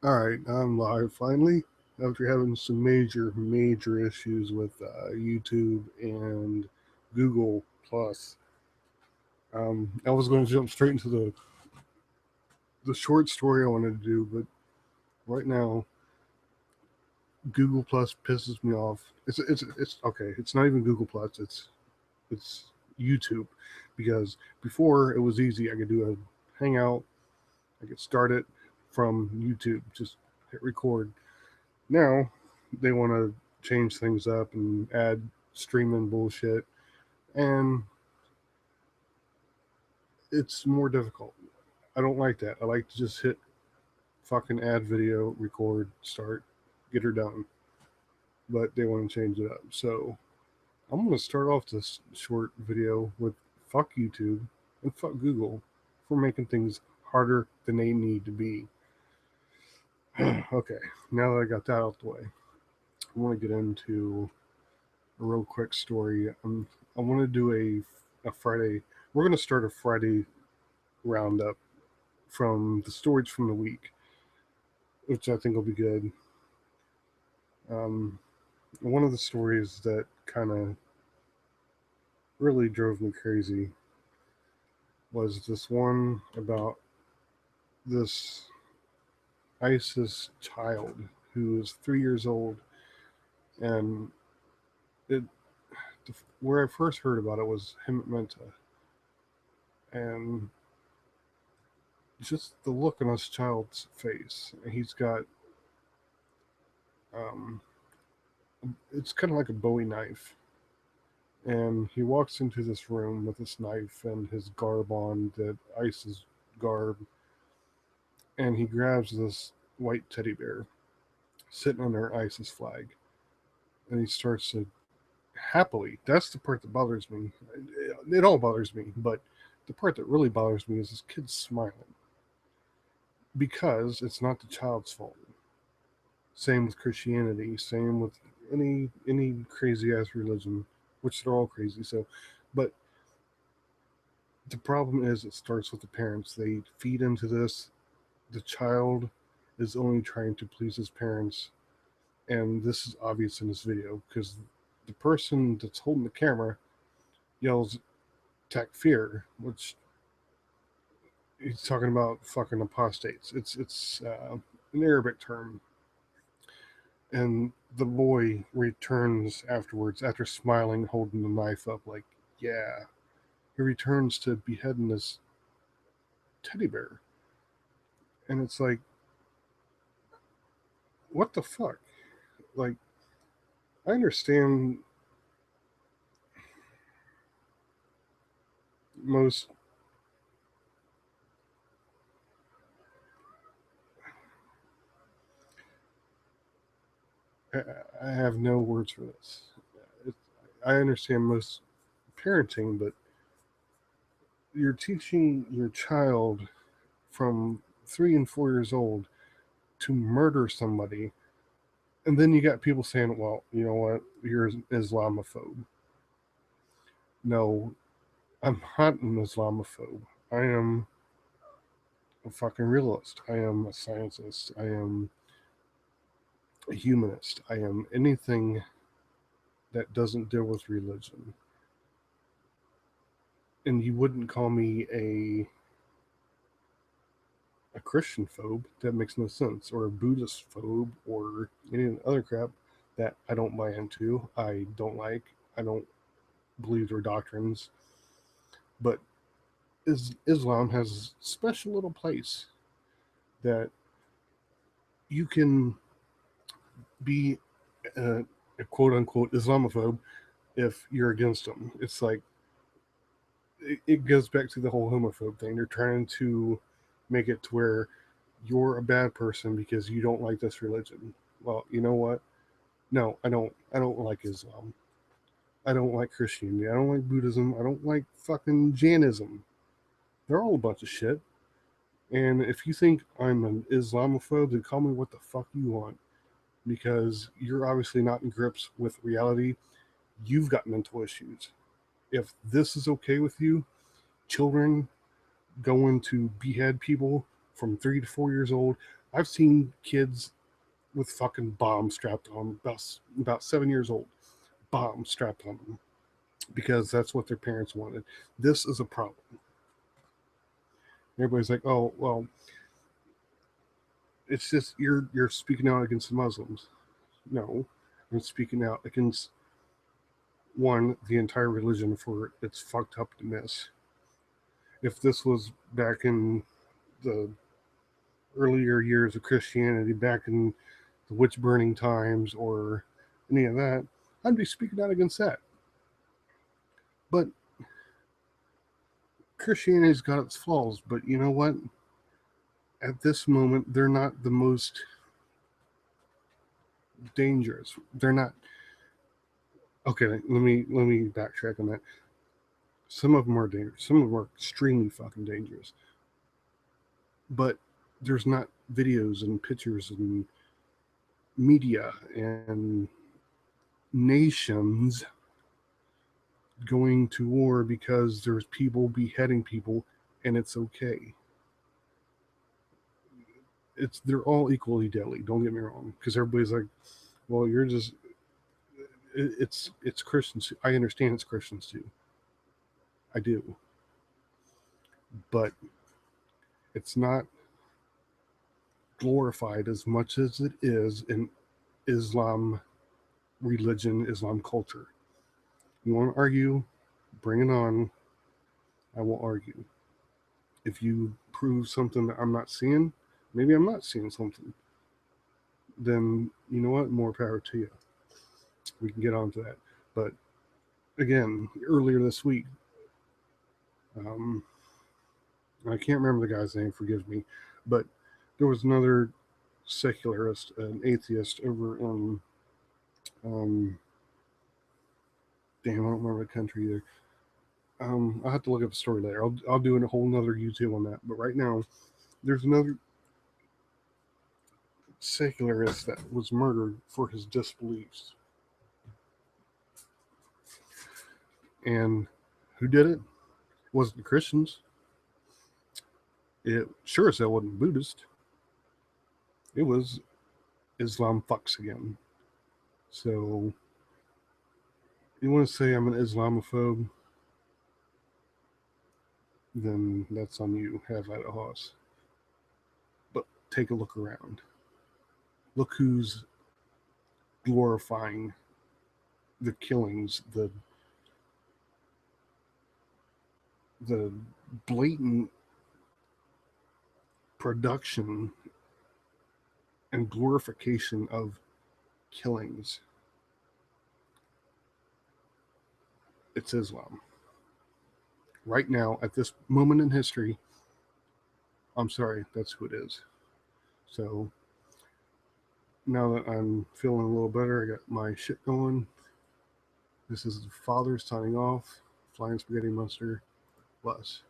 Alright, I'm live finally after having some major issues with YouTube and Google Plus. I was going to jump straight into the short story I wanted to do, but right now Google Plus pisses me off. It's okay. It's not even Google Plus. It's YouTube, because before it was easy. I could do a Hangout. I could start it from YouTube. Just hit record. Now they want to change things up and add streaming bullshit, and it's more difficult. I don't like that. I like to just hit fucking add video, record, start, get her done. But they want to change it up. So I'm going to start off this short video with fuck YouTube and fuck Google for making things harder than they need to be. Okay, now that I got that out the way, I want to get into a real quick story. I want to do a Friday. We're going to start a Friday roundup from the stories from the week, which I think will be good. Um, One of the stories that kind of really drove me crazy was this one about this ISIS child who is 3 years old, and it where I first heard about it was him at Menta, and just the look on this child's face. He's got um, it's kind of like a Bowie knife, and he walks into this room with this knife and his garb on, that ISIS garb, and he grabs this white teddy bear sitting under ISIS flag, and he starts to happily. That's the part that bothers me. It all bothers me, but the part that really bothers me is this kid smiling, because it's not the child's fault. Same with Christianity. Same with any crazy ass religion, which they're all crazy. So, but the problem is it starts with the parents. They feed into this. The child is only trying to please his parents, and this is obvious in this video because the person that's holding the camera yells takfir, which he's talking about fucking apostates. It's an Arabic term, and the boy returns afterwards after smiling, holding the knife up, like, yeah. He returns to beheading this teddy bear, and it's like, what the fuck? Like, I understand most. I, I have no words for this. It, I understand most parenting, but you're teaching your child from 3 and 4 years old to murder somebody, and then you got people saying, "Well, you know what? You're an Islamophobe." No, I'm not an Islamophobe. I am a fucking realist. I am a scientist. I am a humanist. I am anything that doesn't deal with religion. And you wouldn't call me a Christian phobe. That makes no sense. Or a Buddhist phobe, or any other crap that I don't buy into. I don't like. I don't believe their doctrines. But Islam has a special little place that you can be a quote unquote Islamophobe if you're against them. It's like it goes back to the whole homophobe thing. They're trying to make it to where you're a bad person because you don't like this religion. Well, you know what? No, I don't. I don't like Islam. I don't like Christianity. I don't like Buddhism. I don't like fucking Jainism. They're all a bunch of shit. And if you think I'm an Islamophobe, then call me what the fuck you want, because you're obviously not in grips with reality. You've got mental issues. If this is okay with you, children going to behead people from 3 to 4 years old, I've seen kids with fucking bombs strapped on them, about 7 years old, bombs strapped on them because that's what their parents wanted. This is a problem. Everybody's like, oh well, it's just you're speaking out against the Muslims. No, I'm speaking out against one, the entire religion for its fucked upness. If this was back in the earlier years of Christianity, back in the witch burning times or any of that, I'd be speaking out against that. But Christianity's got its flaws, but you know what? At this moment, they're not the most dangerous. They're not. Okay, let me backtrack on that. Some of them are dangerous. Some of them are extremely fucking dangerous. But there's not videos and pictures and media and nations going to war because there's people beheading people and it's okay. They're all equally deadly. Don't get me wrong, because everybody's like, well, you're just it's Christians. I understand it's Christians too. I do, but it's not glorified as much as it is in Islam religion, Islam culture. You want to argue? Bring it on. I will argue. If you prove something that I'm not seeing, maybe I'm not seeing something, then you know what? More power to you. We can get on to that. But again, earlier this week, um, I can't remember the guy's name, forgive me, but there was another secularist, an atheist over in, um, damn, I don't remember the country either. I'll have to look up the story later. I'll do a whole nother YouTube on that. But right now, there's another secularist that was murdered for his disbeliefs. And who did it? Wasn't the Christians. It sure as hell wasn't Buddhist. It was Islam fucks again. So you want to say I'm an Islamophobe? Then that's on you. Have at it, Hoss. But take a look around. Look who's glorifying the killings, the blatant production and glorification of killings. It's Islam. Right now, at this moment in history, I'm sorry, that's who it is. So now that I'm feeling a little better, I got my shit going. This is the father signing off. Flying Spaghetti Monster. Bless.